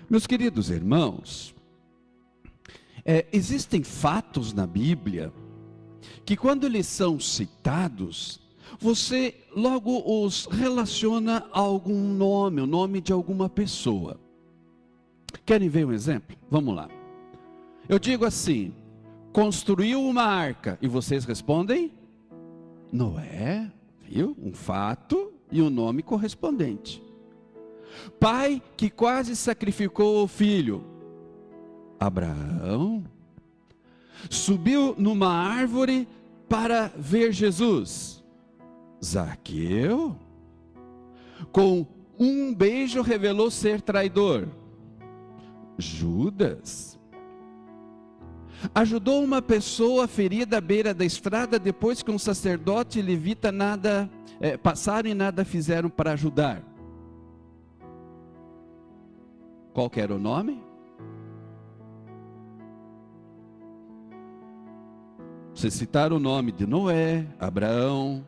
Meus queridos irmãos, existem fatos na Bíblia que quando eles são citados, você logo os relaciona a algum nome, o nome de alguma pessoa. Querem ver um exemplo? Vamos lá. Eu digo assim: construiu uma arca, e vocês respondem? Noé, viu? Um fato e um nome correspondente. Pai que quase sacrificou o filho, Abraão. Subiu numa árvore para ver Jesus, Zaqueu. Com um beijo revelou ser traidor, Judas. Ajudou uma pessoa ferida à beira da estrada depois que um sacerdote levita passaram e nada fizeram para ajudar. Qual que era o nome? Vocês citaram o nome de Noé, Abraão,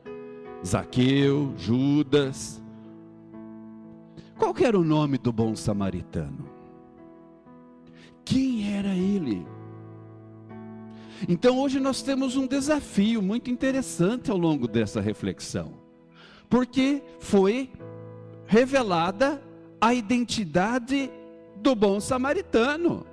Zaqueu, Judas. Qual que era o nome do bom samaritano? Quem era ele? Então hoje nós temos um desafio muito interessante ao longo dessa reflexão, porque foi revelada a identidade do bom samaritano.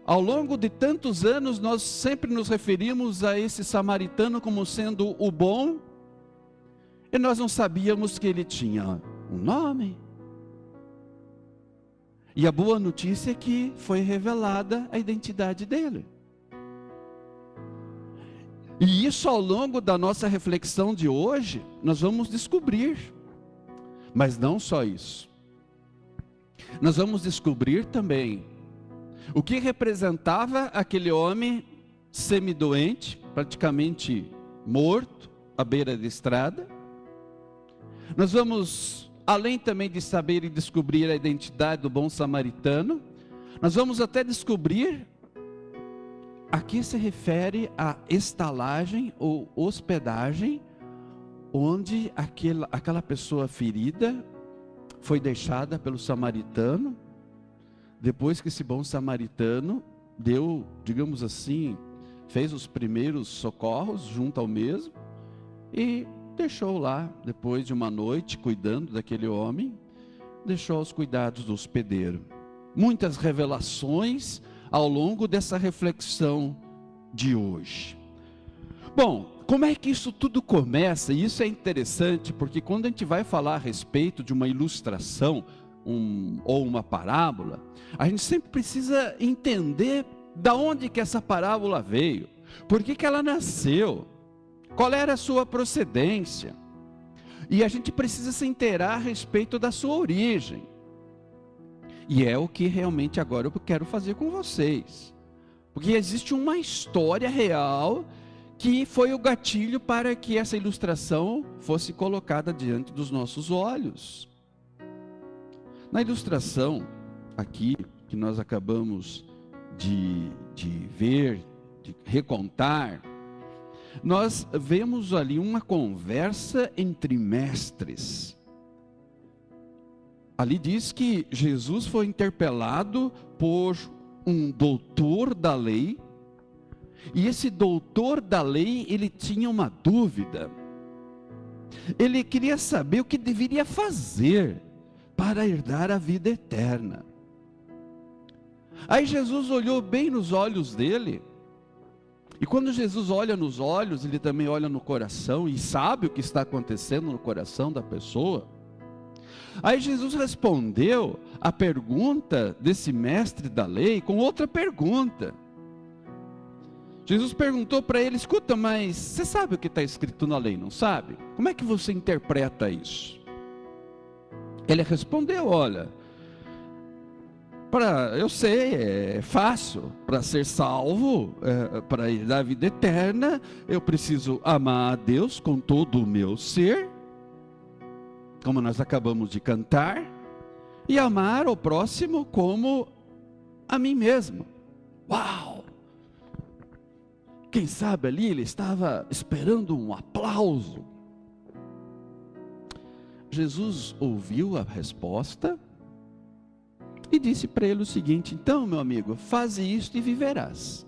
Ao longo de tantos anos nós sempre nos referimos a esse samaritano como sendo o bom, e nós não sabíamos que ele tinha um nome. E a boa notícia é que foi revelada a identidade dele. E isso ao longo da nossa reflexão de hoje, nós vamos descobrir. Mas não só isso. Nós vamos descobrir também o que representava aquele homem semidoente, praticamente morto, à beira da estrada. Nós vamos, além também de saber e descobrir a identidade do bom samaritano, nós vamos até descobrir a que se refere a estalagem ou hospedagem, onde aquela pessoa ferida foi deixada pelo samaritano, depois que esse bom samaritano deu, digamos assim, fez os primeiros socorros junto ao mesmo, e deixou lá, depois de uma noite, cuidando daquele homem, deixou aos cuidados do hospedeiro. Muitas revelações ao longo dessa reflexão de hoje. Bom, como é que isso tudo começa? E isso é interessante, porque quando a gente vai falar a respeito de uma ilustração, ou uma parábola, a gente sempre precisa entender da onde que essa parábola veio, por que ela nasceu, qual era a sua procedência, e a gente precisa se inteirar a respeito da sua origem, e é o que realmente agora eu quero fazer com vocês, porque existe uma história real, que foi o gatilho para que essa ilustração fosse colocada diante dos nossos olhos. Na ilustração aqui, que nós acabamos de ver, de recontar, nós vemos ali uma conversa entre mestres. Ali diz que Jesus foi interpelado por um doutor da lei, e esse doutor da lei, ele tinha uma dúvida. Ele queria saber o que deveria fazer para herdar a vida eterna. Aí Jesus olhou bem nos olhos dele, e quando Jesus olha nos olhos, ele também olha no coração, e sabe o que está acontecendo no coração da pessoa. Aí Jesus respondeu a pergunta desse mestre da lei com outra pergunta. Jesus perguntou para ele: escuta, mas você sabe o que está escrito na lei, não sabe? Como é que você interpreta isso? Ele respondeu: olha, eu sei, é fácil, para ser salvo, para ir dar a vida eterna, eu preciso amar a Deus com todo o meu ser, como nós acabamos de cantar, e amar o próximo como a mim mesmo. Uau! Quem sabe ali ele estava esperando um aplauso. Jesus ouviu a resposta e disse para ele o seguinte: então, meu amigo, faze isto e viverás.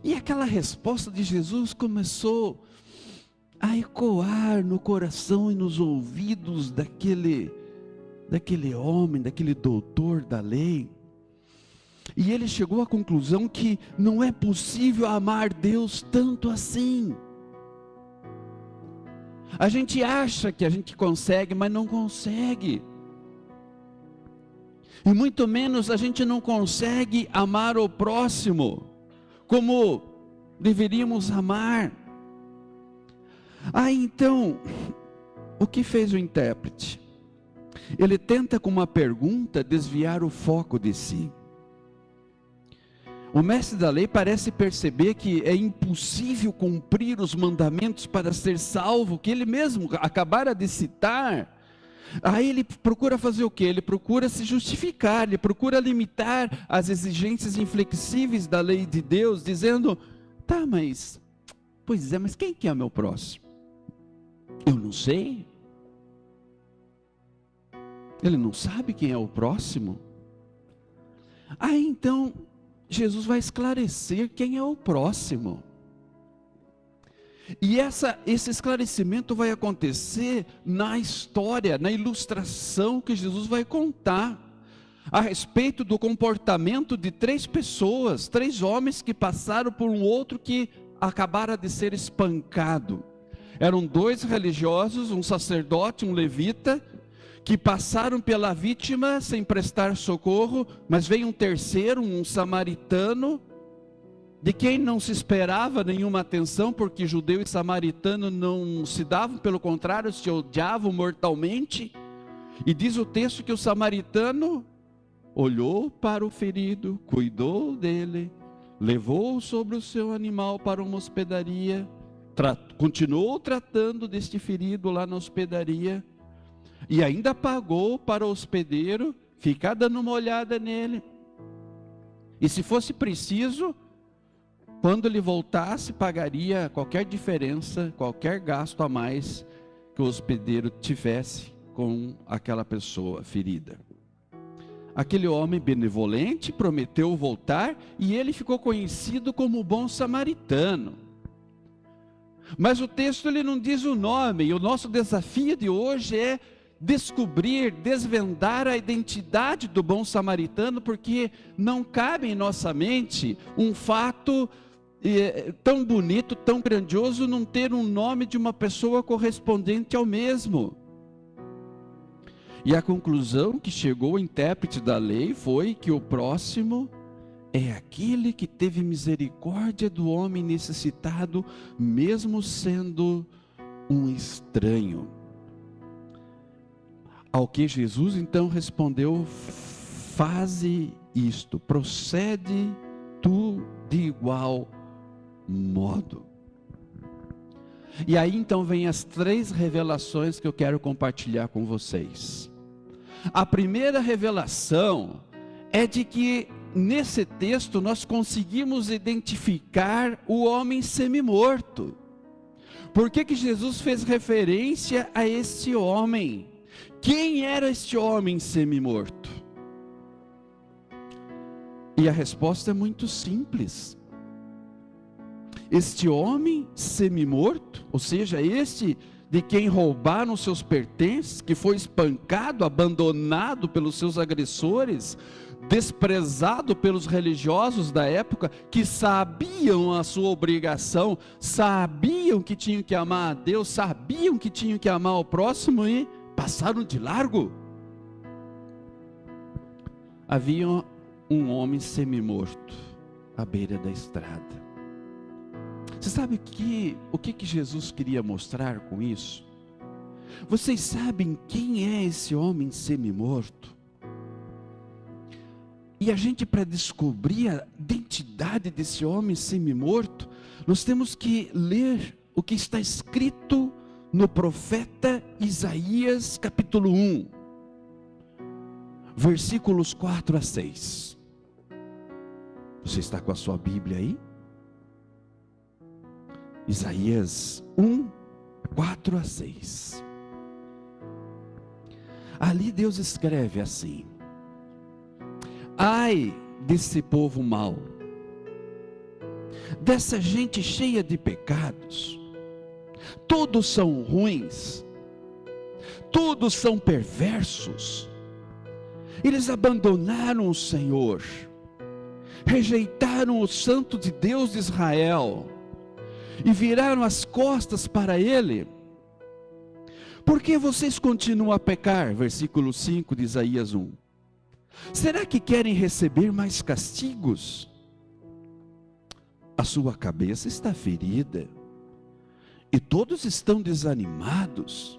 E aquela resposta de Jesus começou a ecoar no coração e nos ouvidos daquele homem, daquele doutor da lei. E ele chegou à conclusão que não é possível amar Deus tanto assim. A gente acha que a gente consegue, mas não consegue. E muito menos a gente não consegue amar o próximo como deveríamos amar. Então, o que fez o intérprete? Ele tenta com uma pergunta desviar o foco de si. O mestre da lei parece perceber que é impossível cumprir os mandamentos para ser salvo, que ele mesmo acabara de citar. Aí ele procura fazer o quê? Ele procura se justificar, ele procura limitar as exigências inflexíveis da lei de Deus, dizendo: tá, mas quem que é meu próximo? Eu não sei. Ele não sabe quem é o próximo? Então Jesus vai esclarecer quem é o próximo. E esse esclarecimento vai acontecer na história, na ilustração que Jesus vai contar a respeito do comportamento de 3 pessoas, 3 homens que passaram por um outro que acabara de ser espancado. Eram 2 religiosos, um sacerdote, um levita, que passaram pela vítima sem prestar socorro, mas veio um terceiro, um samaritano, de quem não se esperava nenhuma atenção, porque judeu e samaritano não se davam, pelo contrário, se odiavam mortalmente. E diz o texto que o samaritano olhou para o ferido, cuidou dele, levou-o sobre o seu animal para uma hospedaria, continuou tratando deste ferido lá na hospedaria, e ainda pagou para o hospedeiro ficar dando uma olhada nele. E se fosse preciso, quando ele voltasse, pagaria qualquer diferença, qualquer gasto a mais que o hospedeiro tivesse com aquela pessoa ferida. Aquele homem benevolente prometeu voltar e ele ficou conhecido como o bom samaritano. Mas o texto ele não diz o nome, e o nosso desafio de hoje é descobrir, desvendar a identidade do bom samaritano, porque não cabe em nossa mente um fato tão bonito, tão grandioso, não ter um nome de uma pessoa correspondente ao mesmo. E a conclusão que chegou o intérprete da lei foi que o próximo é aquele que teve misericórdia do homem necessitado, mesmo sendo um estranho. Ao que Jesus então respondeu: faze isto, procede tu de igual modo. E aí então vem as 3 revelações que eu quero compartilhar com vocês. A primeira revelação é de que nesse texto nós conseguimos identificar o homem semi-morto. Por que Jesus fez referência a esse homem? Quem era este homem semi-morto? E a resposta é muito simples. Este homem semi-morto, ou seja, este de quem roubaram seus pertences, que foi espancado, abandonado pelos seus agressores, desprezado pelos religiosos da época, que sabiam a sua obrigação, sabiam que tinham que amar a Deus, sabiam que tinham que amar o próximo e passaram de largo. Havia um homem semi-morto à beira da estrada. Você sabe o que Jesus queria mostrar com isso? Vocês sabem quem é esse homem semi-morto? E a gente, para descobrir a identidade desse homem semi-morto, nós temos que ler o que está escrito no profeta Isaías, capítulo 1, versículos 4 a 6. Você está com a sua Bíblia aí? Isaías 1, 4 a 6. Ali Deus escreve assim: ai desse povo mau, dessa gente cheia de pecados, todos são ruins, todos são perversos, eles abandonaram o Senhor, rejeitaram o Santo de Deus de Israel, e viraram as costas para Ele. Por que vocês continuam a pecar? Versículo 5 de Isaías 1. Será que querem receber mais castigos? A sua cabeça está ferida, e todos estão desanimados.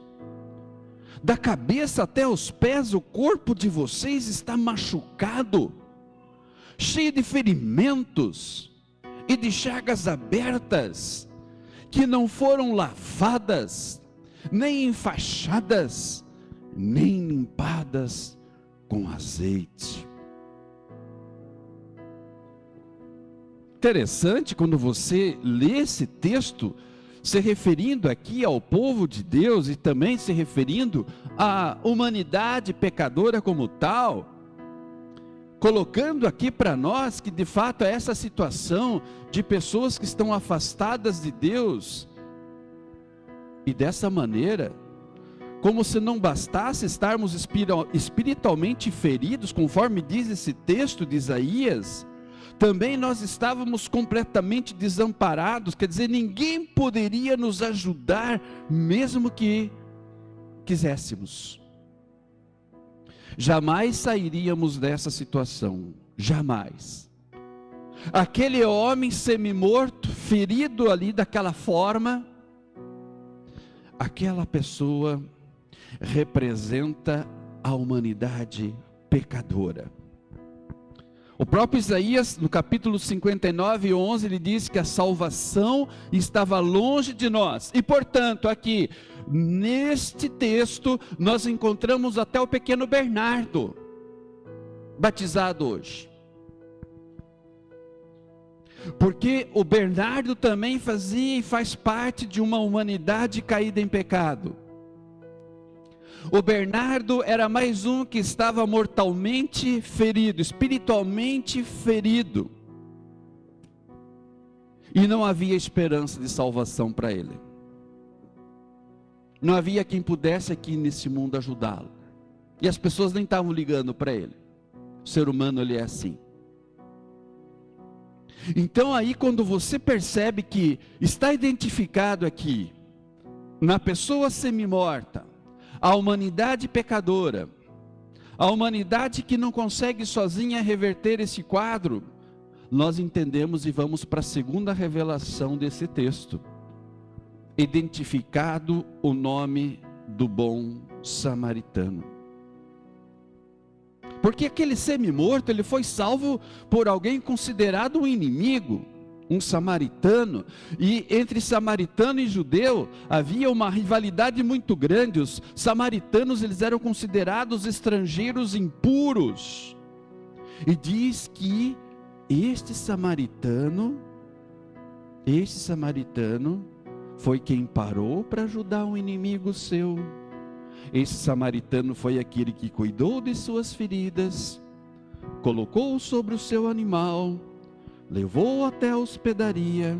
Da cabeça até os pés, o corpo de vocês está machucado, cheio de ferimentos e de chagas abertas, que não foram lavadas, nem enfaixadas, nem limpadas com azeite. Interessante quando você lê esse texto, se referindo aqui ao povo de Deus e também se referindo à humanidade pecadora como tal, colocando aqui para nós que de fato é essa situação de pessoas que estão afastadas de Deus, e dessa maneira, como se não bastasse estarmos espiritualmente feridos, conforme diz esse texto de Isaías, também nós estávamos completamente desamparados, quer dizer, ninguém poderia nos ajudar, mesmo que quiséssemos. Jamais sairíamos dessa situação, jamais. Aquele homem semi-morto, ferido ali daquela forma, aquela pessoa representa a humanidade pecadora. O próprio Isaías, no capítulo 59, 11, ele diz que a salvação estava longe de nós. E portanto, aqui, neste texto, nós encontramos até o pequeno Bernardo, batizado hoje. Porque o Bernardo também fazia e faz parte de uma humanidade caída em pecado. O Bernardo era mais um que estava mortalmente ferido, espiritualmente ferido. E não havia esperança de salvação para ele. Não havia quem pudesse aqui nesse mundo ajudá-lo. E as pessoas nem estavam ligando para ele. O ser humano, ele é assim. Então aí quando você percebe que está identificado aqui, na pessoa semi-morta, a humanidade pecadora, a humanidade que não consegue sozinha reverter esse quadro, nós entendemos e vamos para a segunda revelação desse texto. Identificado o nome do bom samaritano. Porque aquele semi-morto, ele foi salvo por alguém considerado um inimigo, um samaritano, e entre samaritano e judeu havia uma rivalidade muito grande. Os samaritanos, eles eram considerados estrangeiros impuros, e diz que este samaritano foi quem parou para ajudar um inimigo seu. Esse samaritano foi aquele que cuidou de suas feridas, colocou-o sobre o seu animal, levou-o até a hospedaria,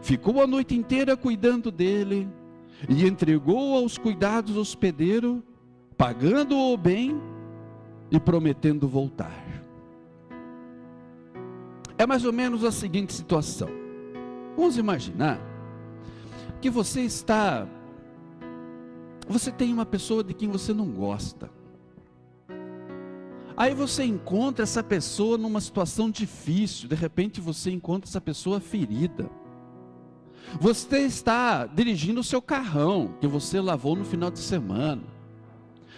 ficou a noite inteira cuidando dele, e entregou-o aos cuidados do hospedeiro, pagando-o bem e prometendo voltar. É mais ou menos a seguinte situação. Vamos imaginar que você tem uma pessoa de quem você não gosta. Aí você encontra essa pessoa numa situação difícil, de repente você encontra essa pessoa ferida. Você está dirigindo o seu carrão, que você lavou no final de semana,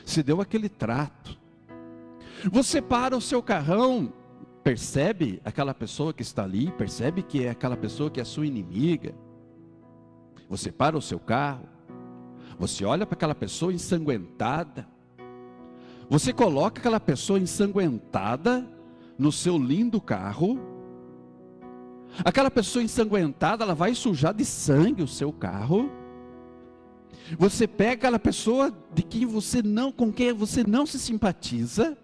se deu aquele trato. Você para o seu carrão, percebe aquela pessoa que está ali, percebe que é aquela pessoa que é sua inimiga. Você para o seu carro, você olha para aquela pessoa ensanguentada, você coloca aquela pessoa ensanguentada no seu lindo carro. Aquela pessoa ensanguentada, ela vai sujar de sangue o seu carro, Você pega aquela pessoa com quem você não se simpatiza,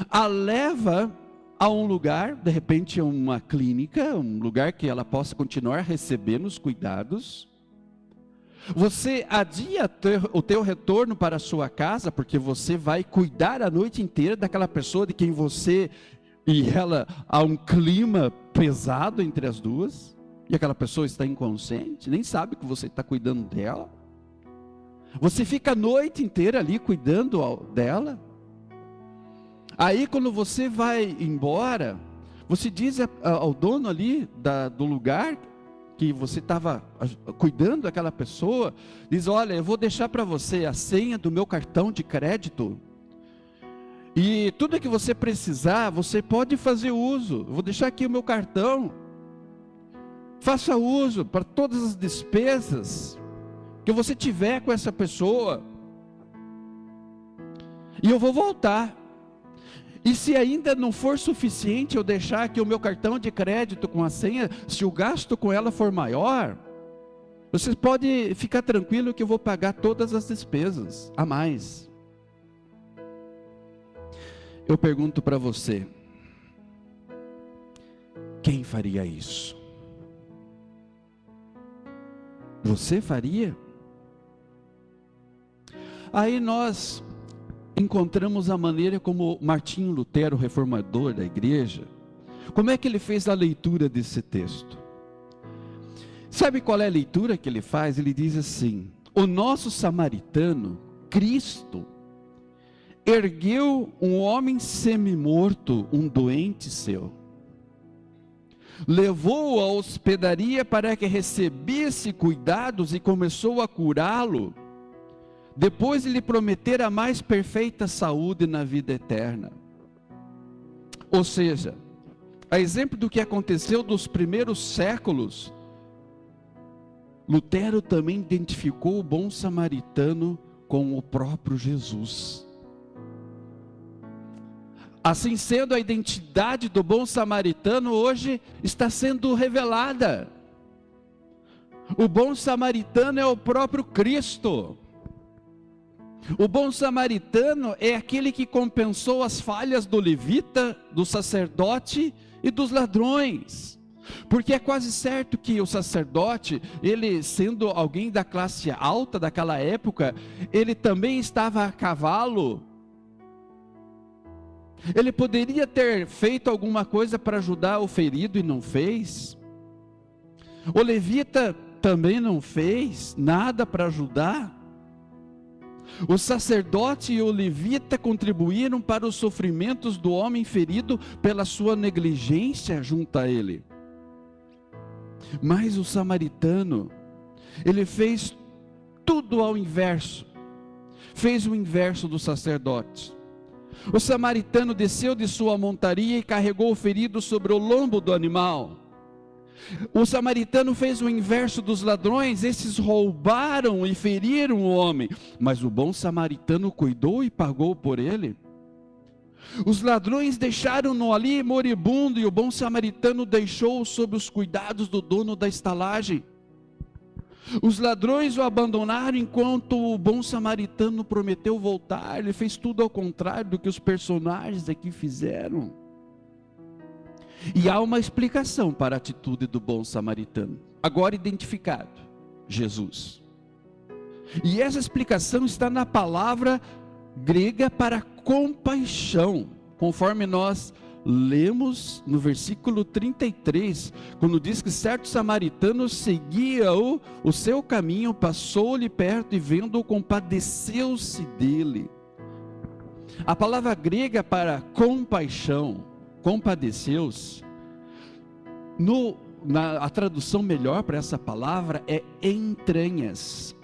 a leva a um lugar, de repente uma clínica, um lugar que ela possa continuar recebendo os cuidados. Você adia o teu retorno para a sua casa, porque você vai cuidar a noite inteira daquela pessoa de quem você e ela, há um clima pesado entre as duas, e aquela pessoa está inconsciente, nem sabe que você está cuidando dela. Você fica a noite inteira ali cuidando dela. Aí quando você vai embora, você diz ao dono ali do lugar que você estava cuidando daquela pessoa, diz: olha, eu vou deixar para você a senha do meu cartão de crédito, e tudo que você precisar, você pode fazer uso, eu vou deixar aqui o meu cartão, faça uso para todas as despesas que você tiver com essa pessoa, e eu vou voltar. E se ainda não for suficiente eu deixar aqui o meu cartão de crédito com a senha, se o gasto com ela for maior, você pode ficar tranquilo que eu vou pagar todas as despesas a mais. Eu pergunto para você, quem faria isso? Você faria? Aí nós encontramos a maneira como Martinho Lutero, reformador da igreja, como é que ele fez a leitura desse texto? Sabe qual é a leitura que ele faz? Ele diz assim: o nosso samaritano, Cristo, ergueu um homem semi-morto, um doente seu, levou-o à hospedaria para que recebesse cuidados e começou a curá-lo, depois de lhe prometer a mais perfeita saúde na vida eterna. Ou seja, a exemplo do que aconteceu dos primeiros séculos, Lutero também identificou o bom samaritano com o próprio Jesus. Assim sendo, a identidade do bom samaritano hoje está sendo revelada. O bom samaritano é o próprio Cristo. O bom samaritano é aquele que compensou as falhas do levita, do sacerdote e dos ladrões. Porque é quase certo que o sacerdote, ele sendo alguém da classe alta daquela época, ele também estava a cavalo. Ele poderia ter feito alguma coisa para ajudar o ferido e não fez. O levita também não fez nada para ajudar. O sacerdote e o levita contribuíram para os sofrimentos do homem ferido pela sua negligência junto a ele. Mas o samaritano, ele fez tudo ao inverso. Fez o inverso do sacerdote. O samaritano desceu de sua montaria e carregou o ferido sobre o lombo do animal. O samaritano fez o inverso dos ladrões, esses roubaram e feriram o homem, mas o bom samaritano cuidou e pagou por ele. Os ladrões deixaram-no ali moribundo, e o bom samaritano deixou-o sob os cuidados do dono da estalagem. Os ladrões o abandonaram enquanto o bom samaritano prometeu voltar. Ele fez tudo ao contrário do que os personagens aqui fizeram. E há uma explicação para a atitude do bom samaritano, agora identificado: Jesus. E essa explicação está na palavra grega para compaixão, conforme nós lemos no versículo 33, quando diz que certo samaritano seguia o seu caminho, passou-lhe perto e vendo-o compadeceu-se dele. A palavra grega para compaixão, compadeceu-se, a tradução melhor para essa palavra é entranhas,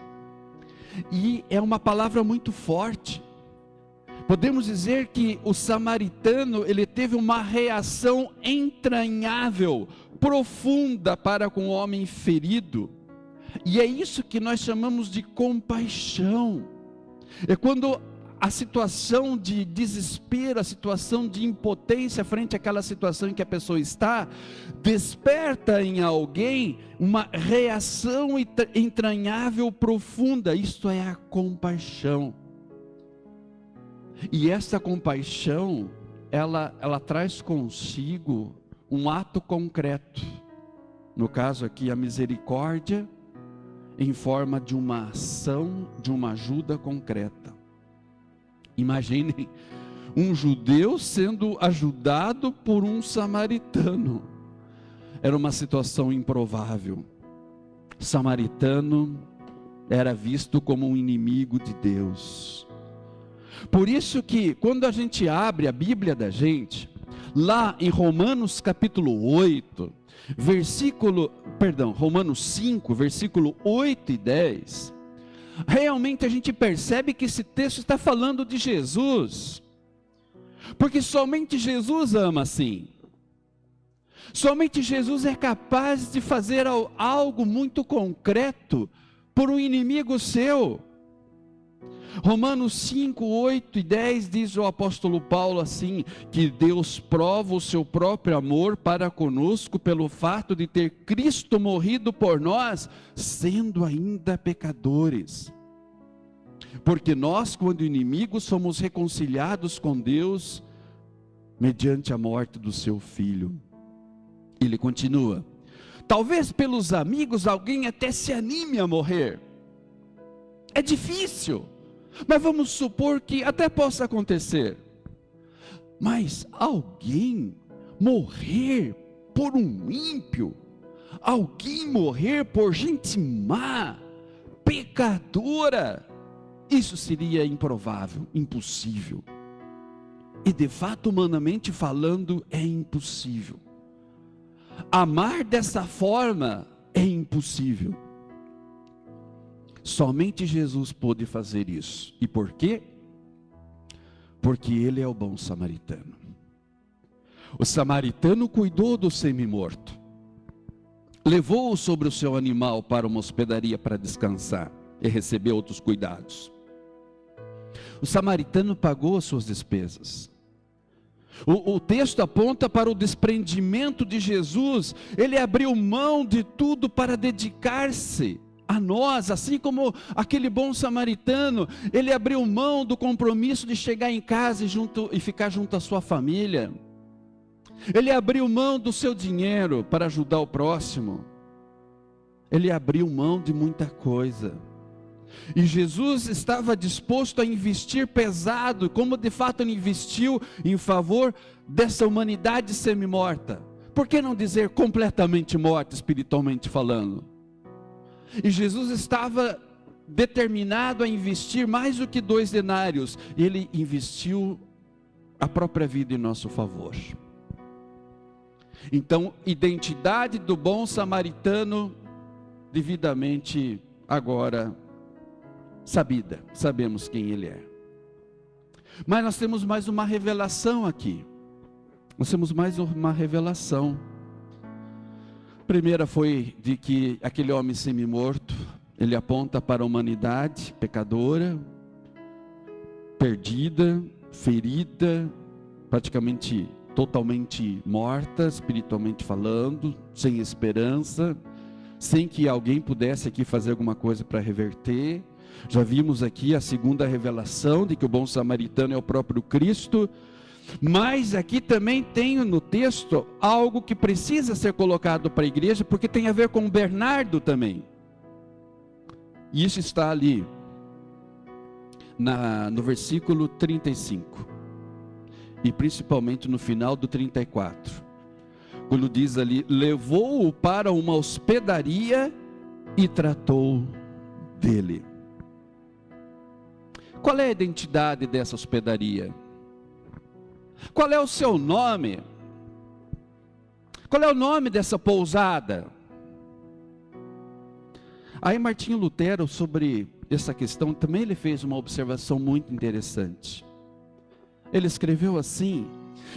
e é uma palavra muito forte. Podemos dizer que o samaritano, ele teve uma reação entranhável, profunda para com o homem ferido, e é isso que nós chamamos de compaixão. É quando a situação de desespero, a situação de impotência frente àquela situação em que a pessoa está, desperta em alguém uma reação entranhável, profunda. Isto é a compaixão. E essa compaixão, ela traz consigo um ato concreto. No caso aqui, a misericórdia, em forma de uma ação, de uma ajuda concreta. Imagine um judeu sendo ajudado por um samaritano. Era uma situação improvável. Samaritano era visto como um inimigo de Deus. Por isso que quando a gente abre a Bíblia da gente, lá em Romanos capítulo 8, Romanos 5, versículo 8 e 10, realmente a gente percebe que esse texto está falando de Jesus, porque somente Jesus ama assim, somente Jesus é capaz de fazer algo muito concreto por um inimigo seu. Romanos 5, 8 e 10 diz o apóstolo Paulo assim, que Deus prova o seu próprio amor para conosco pelo fato de ter Cristo morrido por nós, sendo ainda pecadores. Porque nós, quando inimigos, somos reconciliados com Deus mediante a morte do seu Filho. Ele continua, talvez pelos amigos alguém até se anime a morrer. É difícil, mas vamos supor que até possa acontecer. Mas alguém morrer por um ímpio, alguém morrer por gente má, pecadora, isso seria improvável, impossível. E de fato, humanamente falando, é impossível. Amar dessa forma é impossível. Somente Jesus pôde fazer isso. E por quê? Porque Ele é o bom samaritano. O samaritano cuidou do semi-morto, levou-o sobre o seu animal para uma hospedaria para descansar e receber outros cuidados. O samaritano pagou as suas despesas. O texto aponta para o desprendimento de Jesus. Ele abriu mão de tudo para dedicar-se a nós, assim como aquele bom samaritano. Ele abriu mão do compromisso de chegar em casa e ficar junto à sua família. Ele abriu mão do seu dinheiro para ajudar o próximo. Ele abriu mão de muita coisa. E Jesus estava disposto a investir pesado, como de fato ele investiu em favor dessa humanidade semi-morta. Por que não dizer completamente morta, espiritualmente falando? E Jesus estava determinado a investir mais do que 2 denários. Ele investiu a própria vida em nosso favor. Então, identidade do bom samaritano, devidamente agora sabida, sabemos quem ele é. Mas nós temos mais uma revelação aqui. Nós temos mais uma revelação. A primeira foi de que aquele homem semi-morto, ele aponta para a humanidade pecadora, perdida, ferida, praticamente totalmente morta, espiritualmente falando, sem esperança, sem que alguém pudesse aqui fazer alguma coisa para reverter. Já vimos aqui a segunda revelação de que o bom samaritano é o próprio Cristo. Mas aqui também tem no texto algo que precisa ser colocado para a igreja, porque tem a ver com Bernardo também. E isso está ali no versículo 35 e principalmente no final do 34, quando diz ali, levou-o para uma hospedaria e tratou dele. Qual é a identidade dessa hospedaria? Qual é o seu nome? Qual é o nome dessa pousada? Aí Martinho Lutero, sobre essa questão, também ele fez uma observação muito interessante. Ele escreveu assim: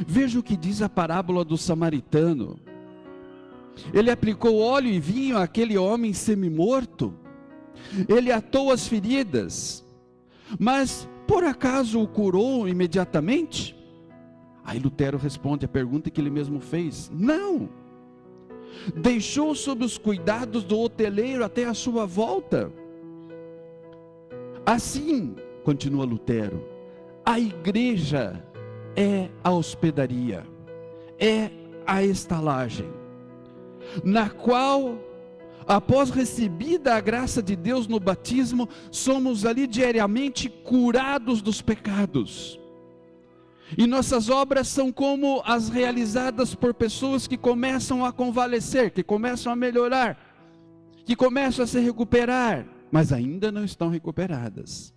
veja o que diz a parábola do samaritano. Ele aplicou óleo e vinho àquele homem semi-morto. Ele atou as feridas. Mas por acaso o curou imediatamente? Aí Lutero responde a pergunta que ele mesmo fez: não. Deixou sob os cuidados do hoteleiro até a sua volta. Assim, continua Lutero, a igreja é a hospedaria, é a estalagem, na qual, após recebida a graça de Deus no batismo, somos ali diariamente curados dos pecados. E nossas obras são como as realizadas por pessoas que começam a convalescer, que começam a melhorar, que começam a se recuperar, mas ainda não estão recuperadas.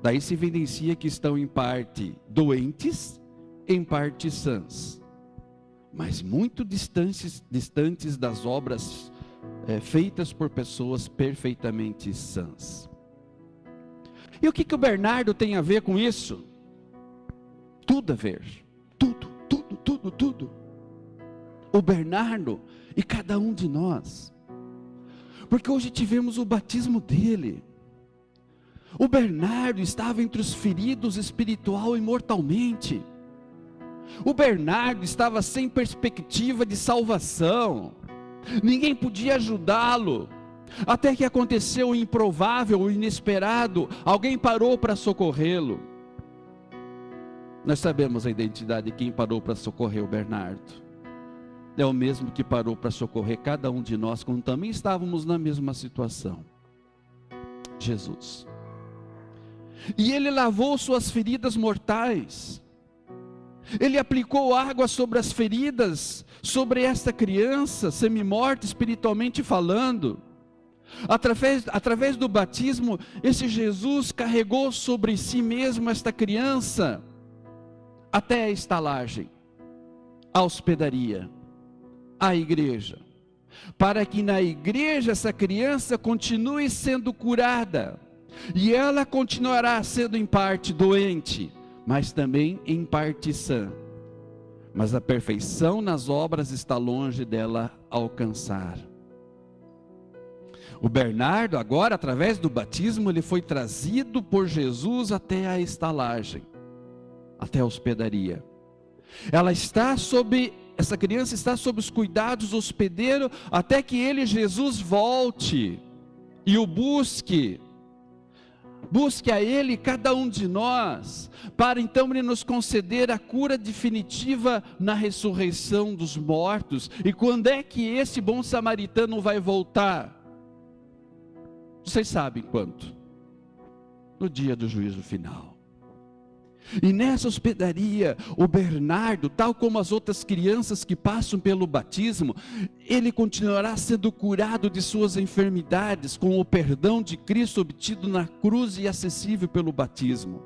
Daí se evidencia que estão em parte doentes, em parte sãs, mas muito distantes das obras feitas por pessoas perfeitamente sãs. E o que o Bernardo tem a ver com isso? Tudo a ver, tudo. O Bernardo e cada um de nós, porque hoje tivemos o batismo dele. O Bernardo estava entre os feridos espiritual e mortalmente. O Bernardo estava sem perspectiva de salvação, ninguém podia ajudá-lo, até que aconteceu o improvável, o inesperado, alguém parou para socorrê-lo. Nós sabemos a identidade de quem parou para socorrer o Bernardo. É o mesmo que parou para socorrer cada um de nós quando também estávamos na mesma situação. Jesus. E ele lavou suas feridas mortais. Ele aplicou água sobre as feridas, sobre esta criança semi-morta espiritualmente falando. Através do batismo, esse Jesus carregou sobre si mesmo esta criança até a estalagem, a hospedaria, a igreja, para que na igreja essa criança continue sendo curada, e ela continuará sendo em parte doente, mas também em parte sã. Mas a perfeição nas obras está longe dela alcançar. O Bernardo agora, através do batismo, ele foi trazido por Jesus até a estalagem, até a hospedaria. Essa criança está sob os cuidados do hospedeiro, até que ele, Jesus, volte e o busque a ele, cada um de nós, para então ele nos conceder a cura definitiva na ressurreição dos mortos. E quando é que esse bom samaritano vai voltar? Vocês sabem quando? No dia do juízo final. E nessa hospedaria, o Bernardo, tal como as outras crianças que passam pelo batismo, ele continuará sendo curado de suas enfermidades, com o perdão de Cristo obtido na cruz e acessível pelo batismo.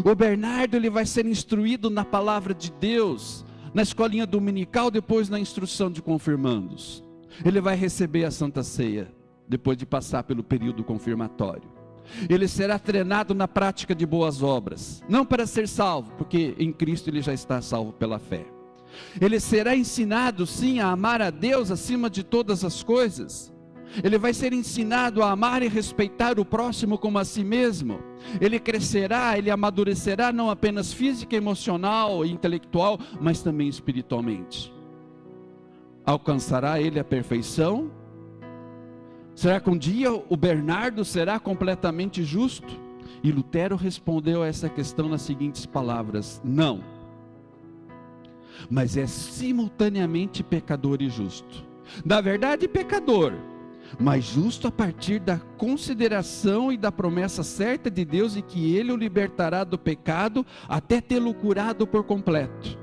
O Bernardo, ele vai ser instruído na palavra de Deus, na escolinha dominical, depois na instrução de confirmandos. Ele vai receber a Santa Ceia, depois de passar pelo período confirmatório. Ele será treinado na prática de boas obras, não para ser salvo, porque em Cristo ele já está salvo pela fé. Ele será ensinado sim a amar a Deus acima de todas as coisas. Ele vai ser ensinado a amar e respeitar o próximo como a si mesmo. Ele crescerá, ele amadurecerá não apenas física, emocional e intelectual, mas também espiritualmente. Alcançará ele a perfeição? Será que um dia o Bernardo será completamente justo? E Lutero respondeu a essa questão nas seguintes palavras: não. Mas é simultaneamente pecador e justo. Na verdade, pecador, mas justo a partir da consideração e da promessa certa de Deus, e que Ele o libertará do pecado até tê-lo curado por completo.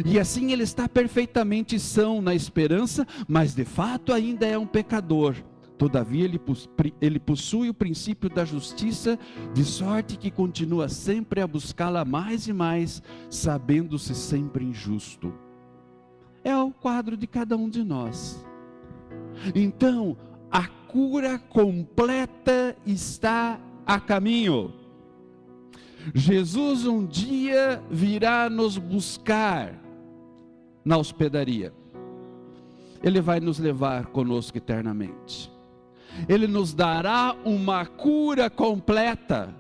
E assim ele está perfeitamente são na esperança, mas de fato ainda é um pecador. Todavia ele possui o princípio da justiça, de sorte que continua sempre a buscá-la mais e mais, sabendo-se sempre injusto. É o quadro de cada um de nós. Então, a cura completa está a caminho. Jesus um dia virá nos buscar na hospedaria. Ele vai nos levar conosco eternamente. Ele nos dará uma cura completa,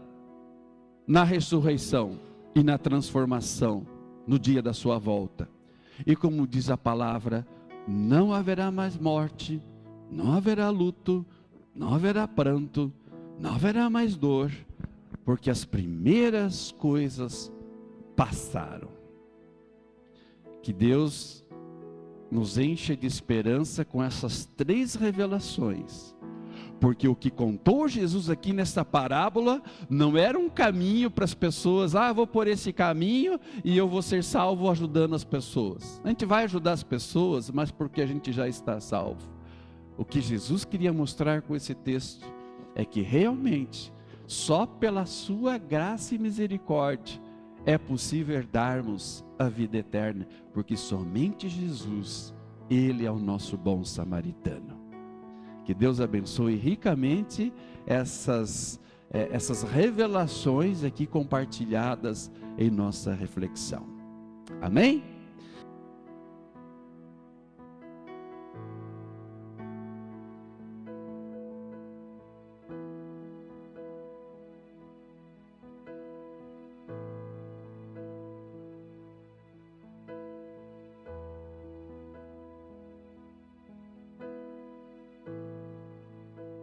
na ressurreição e na transformação no dia da sua volta. E como diz a palavra, não haverá mais morte, não haverá luto, não haverá pranto, não haverá mais dor, porque as primeiras coisas passaram. Que Deus nos encha de esperança com essas 3 revelações. Porque o que contou Jesus aqui nessa parábola não era um caminho para as pessoas, vou por esse caminho e eu vou ser salvo ajudando as pessoas. A gente vai ajudar as pessoas, mas porque a gente já está salvo. O que Jesus queria mostrar com esse texto é que realmente, só pela sua graça e misericórdia, é possível herdarmos a vida eterna, porque somente Jesus, Ele é o nosso bom samaritano. Que Deus abençoe ricamente essas revelações aqui compartilhadas em nossa reflexão. Amém?